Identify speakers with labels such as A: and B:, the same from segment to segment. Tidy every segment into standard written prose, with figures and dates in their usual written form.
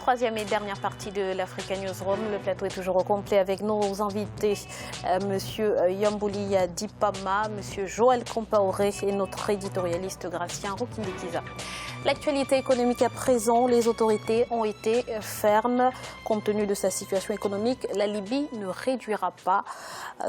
A: troisième et dernière partie de l'Africa Newsroom. Le plateau est toujours au complet avec nos invités, Monsieur Yamboulia Dipama, Monsieur Joël Compaoré et notre éditorialiste Gracien Roukindikiza. L'actualité économique à présent, les autorités ont été fermes. Compte tenu de sa situation économique, la Libye ne réduira pas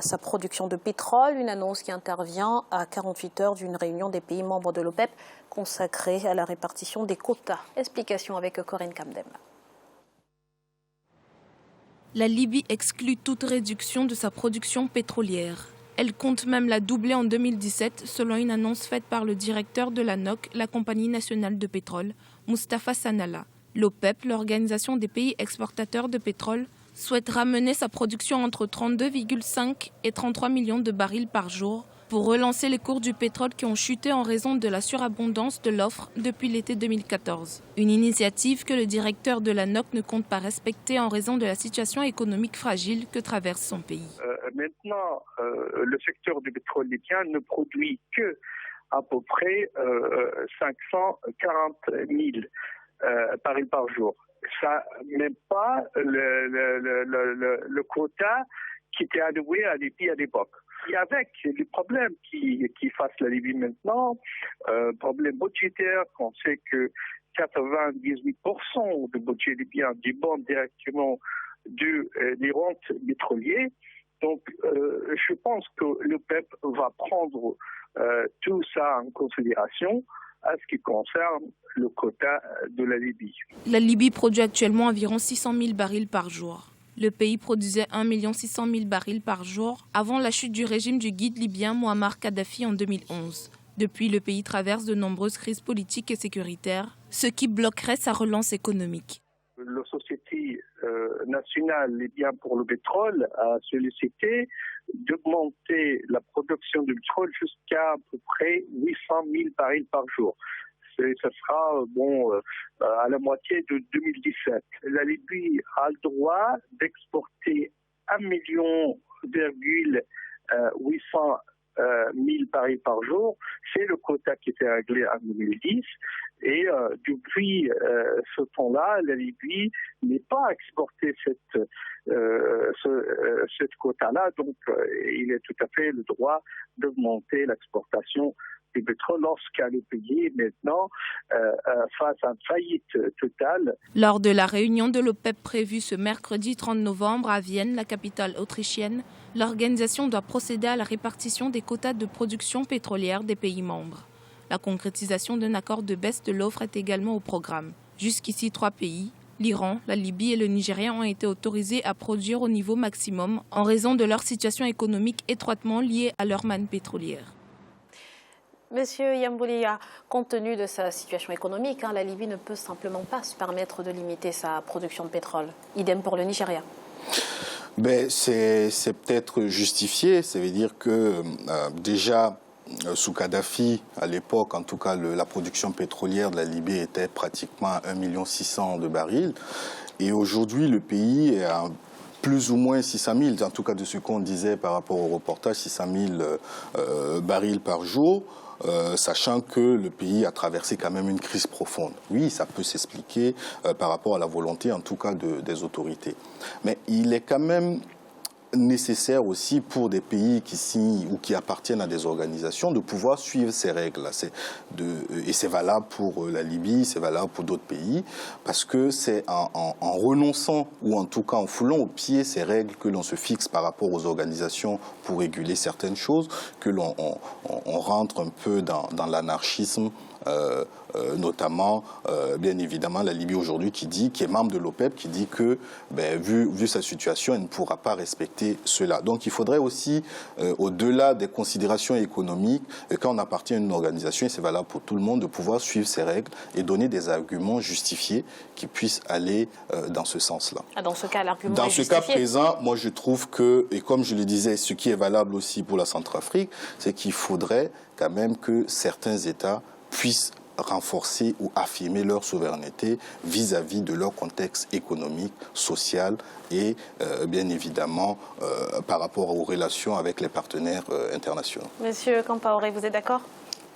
A: sa production de pétrole. Une annonce qui intervient à 48 heures d'une réunion des pays membres de l'OPEP consacrée à la répartition des quotas. Explication avec Corinne Kamdem.
B: La Libye exclut toute réduction de sa production pétrolière. Elle compte même la doubler en 2017, selon une annonce faite par le directeur de la NOC, la Compagnie nationale de pétrole, Moustapha Sanala. L'OPEP, l'organisation des pays exportateurs de pétrole, souhaite ramener sa production entre 32,5 et 33 millions de barils par jour pour relancer les cours du pétrole qui ont chuté en raison de la surabondance de l'offre depuis l'été 2014. Une initiative que le directeur de la NOC ne compte pas respecter en raison de la situation économique fragile que traverse son pays.
C: Maintenant, le secteur du pétrole libyen ne produit que à peu près 540 000 barils par jour. Ça même pas le quota qui était alloué à Libye à l'époque. Et avec les problèmes qui fassent la Libye maintenant, problèmes budgétaires, on sait que 98% du budget libyen dépend directement des rentes pétrolières. Donc, je pense que l'OPEP va prendre tout ça en considération à ce qui concerne le quota de la Libye.
B: La Libye produit actuellement environ 600 000 barils par jour. Le pays produisait 1 600 000 barils par jour avant la chute du régime du guide libyen Mouammar Kadhafi en 2011. Depuis, le pays traverse de nombreuses crises politiques et sécuritaires, ce qui bloquerait sa relance économique.
C: La Société nationale libyenne pour le pétrole a sollicité d'augmenter la production de pétrole jusqu'à peu près 800 000 barils par jour. Ça sera à la moitié de 2017. La Libye a le droit d'exporter 1,8 million barils par jour. C'est le quota qui était réglé en 2010. Et depuis ce temps-là, la Libye n'est pas exporté cette quota-là. Donc, il a tout à fait le droit d'augmenter l'exportation du pétrole lorsqu'elle est payée maintenant face à une faillite totale.
B: Lors de la réunion de l'OPEP prévue ce mercredi 30 novembre à Vienne, la capitale autrichienne, l'organisation doit procéder à la répartition des quotas de production pétrolière des pays membres. La concrétisation d'un accord de baisse de l'offre est également au programme. Jusqu'ici, 3 pays, l'Iran, la Libye et le Nigeria, ont été autorisés à produire au niveau maximum en raison de leur situation économique étroitement liée à leur manne pétrolière.
A: Monsieur Yamboulia, compte tenu de sa situation économique, la Libye ne peut simplement pas se permettre de limiter sa production de pétrole. Idem pour le Nigeria.
D: C'est peut-être justifié. Ça veut dire que déjà, sous Kadhafi, à l'époque, en tout cas, la production pétrolière de la Libye était pratiquement 1,6 million de barils. Et aujourd'hui, le pays est à plus ou moins 600 000, en tout cas de ce qu'on disait par rapport au reportage, 600 000 barils par jour. Sachant que le pays a traversé quand même une crise profonde. Oui, ça peut s'expliquer par rapport à la volonté, en tout cas, des autorités. Mais il est quand même nécessaire aussi pour des pays qui signent ou qui appartiennent à des organisations de pouvoir suivre ces règles-là. Et c'est valable pour la Libye, c'est valable pour d'autres pays, parce que c'est en renonçant ou en tout cas en foulant au pied ces règles que l'on se fixe par rapport aux organisations pour réguler certaines choses, que l'on rentre un peu dans l'anarchisme. Notamment, bien évidemment, la Libye aujourd'hui qui est membre de l'OPEP, qui dit que, vu sa situation, elle ne pourra pas respecter cela. Donc il faudrait aussi, au-delà des considérations économiques, quand on appartient à une organisation, et c'est valable pour tout le monde, de pouvoir suivre ces règles et donner des arguments justifiés qui puissent aller dans ce sens-là.
A: Dans ce cas, l'argument
D: Dans
A: est
D: ce
A: justifié.
D: cas présent, moi je trouve que, et comme je le disais, ce qui est valable aussi pour la Centrafrique, c'est qu'il faudrait quand même que certains États puissent renforcer ou affirmer leur souveraineté vis-à-vis de leur contexte économique, social et bien évidemment par rapport aux relations avec les partenaires internationaux.
A: Monsieur Compaoré, vous êtes d'accord ?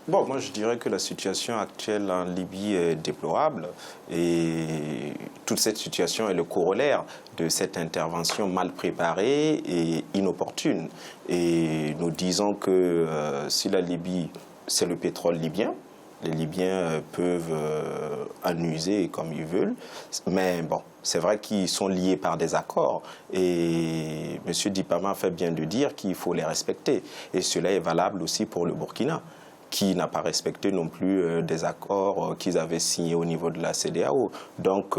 E: Bon, moi je dirais que la situation actuelle en Libye est déplorable et toute cette situation est le corollaire de cette intervention mal préparée et inopportune. Et nous disons que si la Libye, c'est le pétrole libyen, les Libyens peuvent en user comme ils veulent, mais bon, c'est vrai qu'ils sont liés par des accords et M. Dipama fait bien de dire qu'il faut les respecter. Et cela est valable aussi pour le Burkina, qui n'a pas respecté non plus des accords qu'ils avaient signés au niveau de la CEDEAO. Donc,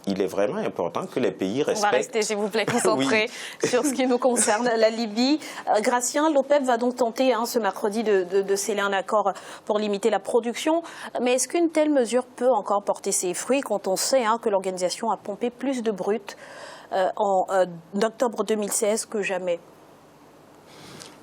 E: il est vraiment important que les pays respectent...
A: On va rester, s'il vous plaît, concentrés sur ce qui nous concerne, la Libye. Gratien, l'OPEP va donc tenter ce mercredi de sceller un accord pour limiter la production. Mais est-ce qu'une telle mesure peut encore porter ses fruits quand on sait que l'organisation a pompé plus de brut en octobre 2016 que jamais?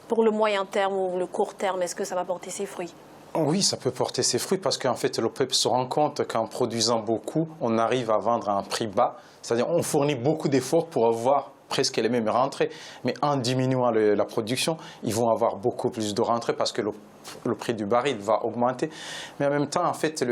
A: Pour le moyen terme ou le court terme, est-ce que ça va porter ses fruits?
F: Oui, ça peut porter ses fruits parce qu'en fait, l'OPEP se rend compte qu'en produisant beaucoup, on arrive à vendre à un prix bas. C'est-à-dire on fournit beaucoup d'efforts pour avoir presque les mêmes rentrées. Mais en diminuant la production, ils vont avoir beaucoup plus de rentrées parce que le prix du baril va augmenter. Mais en même temps, en fait,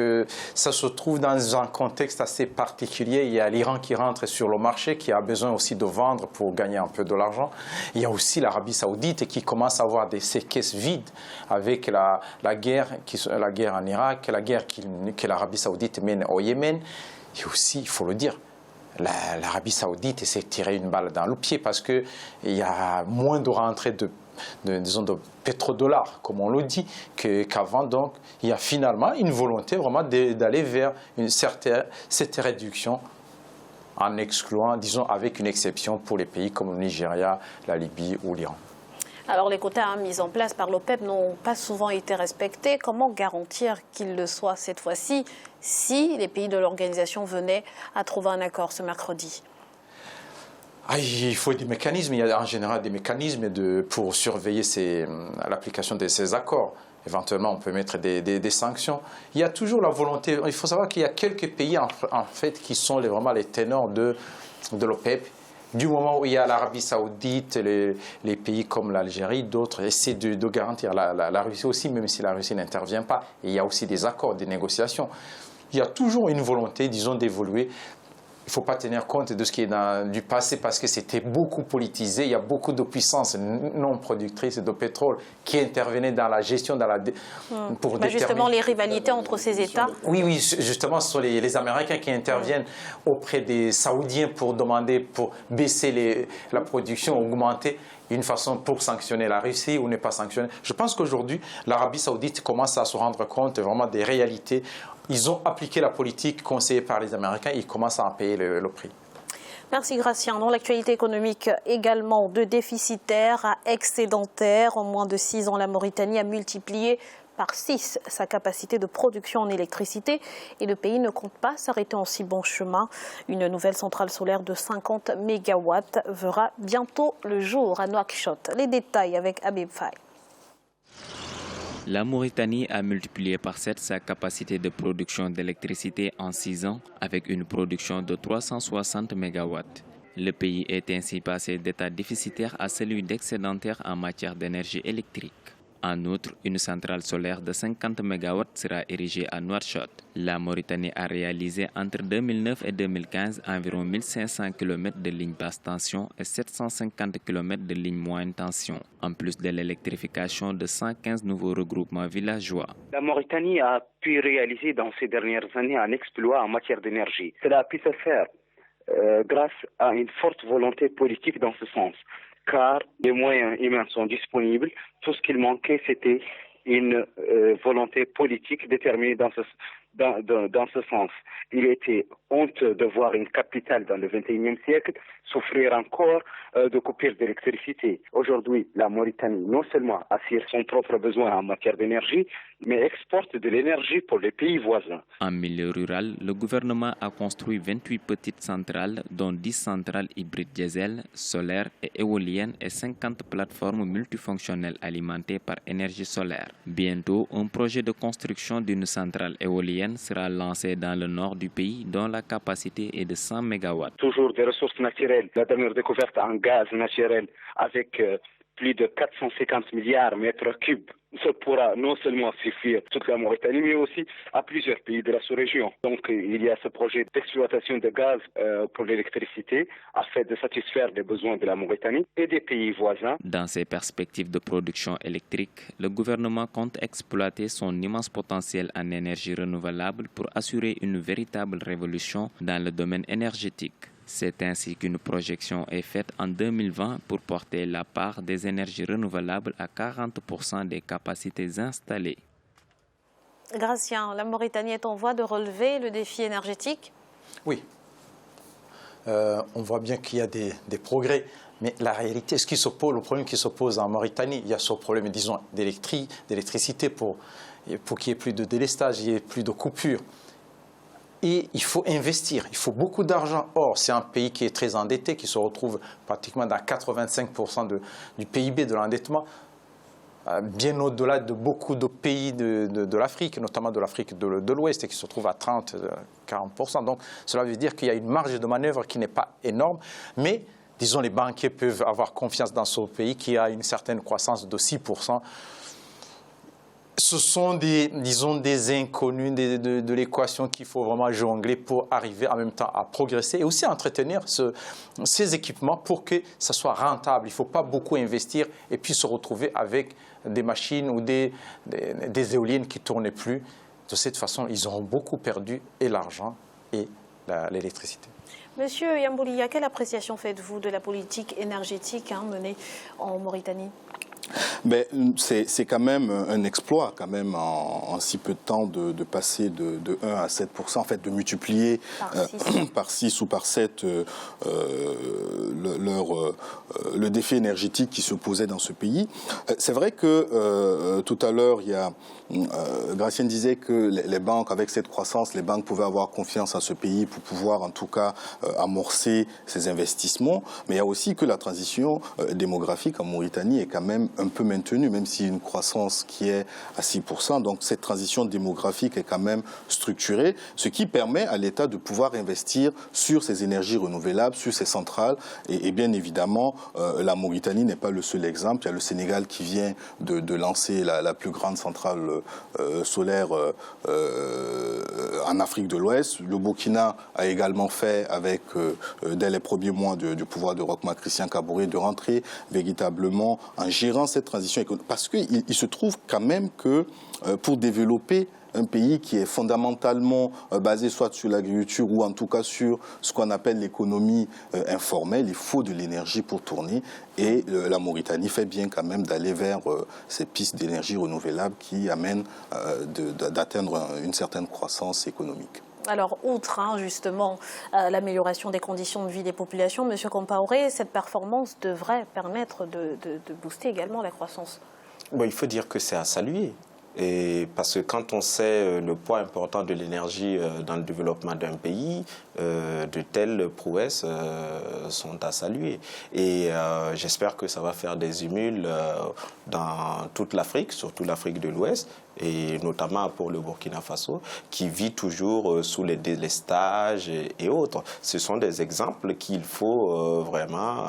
F: ça se trouve dans un contexte assez particulier. Il y a l'Iran qui rentre sur le marché, qui a besoin aussi de vendre pour gagner un peu de l'argent. Il y a aussi l'Arabie Saoudite qui commence à avoir ses caisses vides avec la guerre en Irak, la guerre que l'Arabie Saoudite mène au Yémen. Et aussi, il faut le dire, l'Arabie Saoudite essaie de tirer une balle dans le pied parce qu'il y a moins de rentrées de pétrodollars, comme on le dit, qu'avant. Donc, il y a finalement une volonté vraiment d'aller vers cette réduction en excluant, disons, avec une exception pour les pays comme le Nigeria, la Libye ou l'Iran.
A: Alors, les quotas mis en place par l'OPEP n'ont pas souvent été respectés. Comment garantir qu'ils le soient cette fois-ci si les pays de l'organisation venaient à trouver un accord ce mercredi?
F: Il faut des mécanismes. Il y a en général des mécanismes pour surveiller l'application de ces accords. Éventuellement, on peut mettre des sanctions. Il y a toujours la volonté. Il faut savoir qu'il y a quelques pays en fait qui sont vraiment les ténors de l'OPEP. Du moment où il y a l'Arabie Saoudite, les pays comme l'Algérie, d'autres essaient de garantir. La Russie aussi, même si la Russie n'intervient pas. Et il y a aussi des accords, des négociations. Il y a toujours une volonté, disons, d'évoluer. Il ne faut pas tenir compte de ce qui est du passé parce que c'était beaucoup politisé. Il y a beaucoup de puissances non productrices de pétrole qui intervenaient dans la gestion, pour déterminer...
A: Justement, les rivalités entre ces États.
F: Oui, justement, ce sont les Américains qui interviennent auprès des Saoudiens pour demander, pour baisser la production, augmenter. Une façon pour sanctionner la Russie ou ne pas sanctionner. Je pense qu'aujourd'hui, l'Arabie Saoudite commence à se rendre compte vraiment des réalités. Ils ont appliqué la politique conseillée par les Américains et ils commencent à en payer le prix.
A: Merci Gratien. Dans l'actualité économique également, de déficitaire à excédentaire. En moins de 6 ans, la Mauritanie a multiplié par 6 sa capacité de production en électricité et le pays ne compte pas s'arrêter en si bon chemin. Une nouvelle centrale solaire de 50 MW verra bientôt le jour à Nouakchott. Les détails avec Habib Faye.
G: La Mauritanie a multiplié par 7 sa capacité de production d'électricité en 6 ans avec une production de 360 MW. Le pays est ainsi passé d'état déficitaire à celui d'excédentaire en matière d'énergie électrique. En outre, une centrale solaire de 50 MW sera érigée à Nouakchott. La Mauritanie a réalisé entre 2009 et 2015 environ 1500 km de lignes basse tension et 750 km de lignes moyenne tension, en plus de l'électrification de 115 nouveaux regroupements villageois.
H: La Mauritanie a pu réaliser dans ces dernières années un exploit en matière d'énergie. Cela a pu se faire grâce à une forte volonté politique dans ce sens. Car les moyens humains sont disponibles. Tout ce qu'il manquait, c'était une volonté politique déterminée dans ce sens. Il était honteux de voir une capitale dans le XXIe siècle souffrir encore de coupures d'électricité. Aujourd'hui, la Mauritanie non seulement assure son propre besoin en matière d'énergie, mais exporte de l'énergie pour les pays voisins.
G: En milieu rural, le gouvernement a construit 28 petites centrales, dont 10 centrales hybrides diesel, solaires et éoliennes et 50 plateformes multifonctionnelles alimentées par énergie solaire. Bientôt, un projet de construction d'une centrale éolienne sera lancé dans le nord du pays, dont la capacité est de 100 MW.
H: Toujours des ressources naturelles. La dernière découverte en gaz naturel avec plus de 450 milliards de mètres cubes ça pourra non seulement suffire toute la Mauritanie, mais aussi à plusieurs pays de la sous-région. Donc il y a ce projet d'exploitation de gaz pour l'électricité afin de satisfaire les besoins de la Mauritanie et des pays voisins.
G: Dans ces perspectives de production électrique, le gouvernement compte exploiter son immense potentiel en énergie renouvelable pour assurer une véritable révolution dans le domaine énergétique. C'est ainsi qu'une projection est faite en 2020 pour porter la part des énergies renouvelables à 40% des capacités installées.
A: Gratien, la Mauritanie est en voie de relever le défi énergétique? Oui.
F: On voit bien qu'il y a des progrès, mais la réalité, le problème qui s'oppose en Mauritanie, il y a ce problème, disons, d'électricité pour qu'il n'y ait plus de délestage, il n'y ait plus de coupures. Et il faut investir, il faut beaucoup d'argent. Or, c'est un pays qui est très endetté, qui se retrouve pratiquement dans 85% du PIB de l'endettement, bien au-delà de beaucoup de pays de l'Afrique, notamment de l'Afrique de l'Ouest, et qui se trouve à 30-40%. Donc, cela veut dire qu'il y a une marge de manœuvre qui n'est pas énorme, mais, disons, les banquiers peuvent avoir confiance dans ce pays qui a une certaine croissance de 6%. Ce sont des inconnus de l'équation qu'il faut vraiment jongler pour arriver en même temps à progresser et aussi à entretenir ces équipements pour que ça soit rentable. Il ne faut pas beaucoup investir et puis se retrouver avec des machines ou des éoliennes qui ne tournent plus. De cette façon, ils auront beaucoup perdu et l'argent et l'électricité.
A: Monsieur Yamboulia, quelle appréciation faites-vous de la politique énergétique menée en Mauritanie ?
D: C'est quand même un exploit, quand même, en si peu de temps, de passer de 1 à 7%, en fait, de multiplier par 6 ou par 7 le défi énergétique qui se posait dans ce pays. C'est vrai que tout à l'heure, Gratien disait que les banques, avec cette croissance, les banques pouvaient avoir confiance à ce pays pour pouvoir, en tout cas, amorcer ces investissements. Mais il y a aussi que la transition démographique en Mauritanie est quand même un peu maintenue, même s'il y a une croissance qui est à 6%. Donc cette transition démographique est quand même structurée, ce qui permet à l'État de pouvoir investir sur ces énergies renouvelables, sur ces centrales. Et bien évidemment, la Mauritanie n'est pas le seul exemple. Il y a le Sénégal qui vient de lancer la plus grande centrale solaire en Afrique de l'Ouest. Le Burkina a également fait, dès les premiers mois du pouvoir de Roch-Marc Christian Kaboré, de rentrer véritablement en gérant cette transition économique. Parce qu'il se trouve quand même que pour développer un pays qui est fondamentalement basé soit sur l'agriculture ou en tout cas sur ce qu'on appelle l'économie informelle, il faut de l'énergie pour tourner. Et la Mauritanie fait bien quand même d'aller vers ces pistes d'énergie renouvelable qui amènent d'atteindre une certaine croissance économique.
A: Alors, outre justement l'amélioration des conditions de vie des populations, M. Compaoré, cette performance devrait permettre de booster également la croissance.
E: Il faut dire que c'est à saluer. Et parce que quand on sait le poids important de l'énergie dans le développement d'un pays, de telles prouesses sont à saluer. Et j'espère que ça va faire des émules dans toute l'Afrique, surtout l'Afrique de l'Ouest, et notamment pour le Burkina Faso, qui vit toujours sous les délestages et autres. Ce sont des exemples qu'il faut vraiment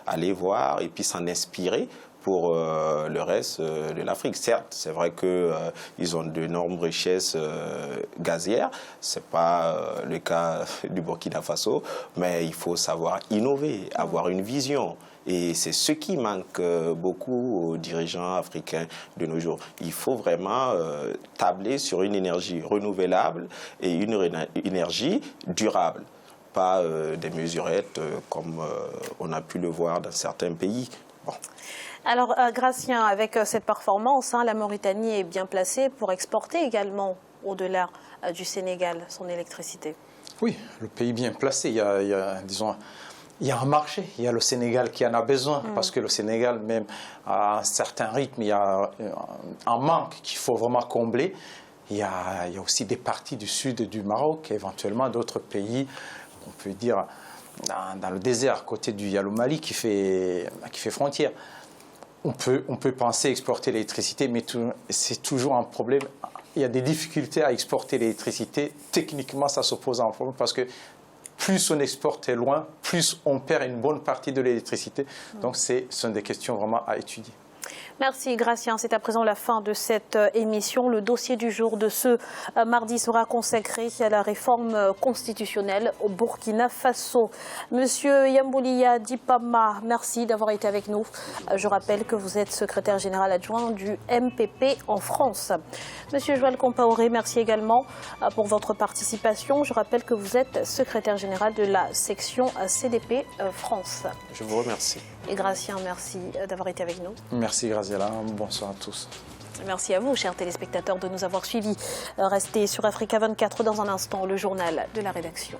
E: aller voir et puis s'en inspirer pour le reste de l'Afrique. Certes, c'est vrai qu'ils ont d'énormes richesses gazières, ce n'est pas le cas du Burkina Faso, mais il faut savoir innover, avoir une vision. Et c'est ce qui manque beaucoup aux dirigeants africains de nos jours. Il faut vraiment tabler sur une énergie renouvelable et une énergie durable. Pas des mesurettes comme on a pu le voir dans certains pays. Bon.
A: Alors, Gratien, avec cette performance, la Mauritanie est bien placée pour exporter également au-delà du Sénégal son électricité.
F: Oui, le pays est bien placé. Il y a un marché. Il y a le Sénégal qui en a besoin parce que le Sénégal, même à un certain rythme, il y a un manque qu'il faut vraiment combler. Il y a aussi des parties du sud du Maroc, éventuellement d'autres pays, on peut dire dans le désert, à côté il y a le Mali qui fait frontière. On peut penser exporter l'électricité, mais c'est toujours un problème. Il y a des difficultés à exporter l'électricité. Techniquement, ça se pose un problème parce que plus on exporte loin, plus on perd une bonne partie de l'électricité. Donc, ce sont des questions vraiment à étudier.
A: Merci Gracien. C'est à présent la fin de cette émission. Le dossier du jour de ce mardi sera consacré à la réforme constitutionnelle au Burkina Faso. Monsieur Yamboulia Dipama, merci d'avoir été avec nous. Je rappelle que vous êtes secrétaire général adjoint du MPP en France. Monsieur Joël Compaoré, merci également pour votre participation. Je rappelle que vous êtes secrétaire général de la section CDP France.
E: Je vous remercie.
A: Et Gracien, merci d'avoir été avec nous.
F: Merci Graziella, bonsoir à tous.
A: Merci à vous, chers téléspectateurs, de nous avoir suivis. Restez sur Africa 24 dans un instant, le journal de la rédaction.